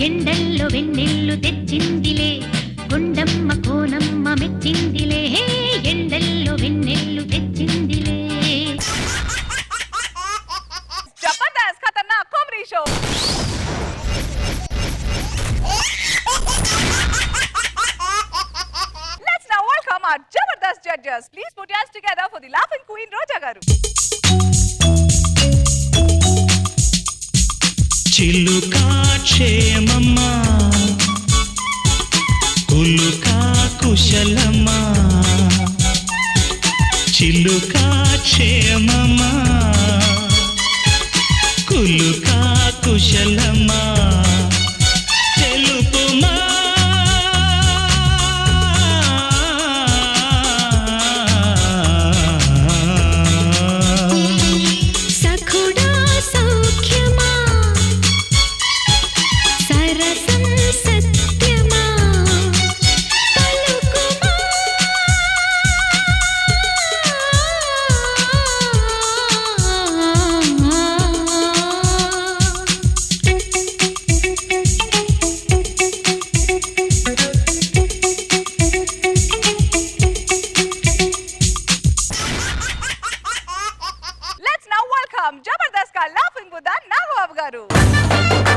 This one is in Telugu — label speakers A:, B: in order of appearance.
A: ఎండల్లో వెన్నెల్లు తెచ్చిందిలే కొండమ్మ కోనమ్మ మెచ్చిందిలే ఎండల్లో వెన్నెల్లు తెచ్చిందిలే
B: Jabardasth Khatarnak comedy show Let's now welcome our Jabardast judges. Please put your hands together for the laughing queen Roja garu.
C: చిలుకా క్షేమమ్మా కులుకా కుశలమా చిలుకా క్షేమమా కులుకా కుశలమా తెలుపుమా
A: సఖుడా సౌఖ్యమా సరసం సత్యమా పలుకుమా
B: Let's now welcome Jabardast ka laughing Buddha Nagababu garu.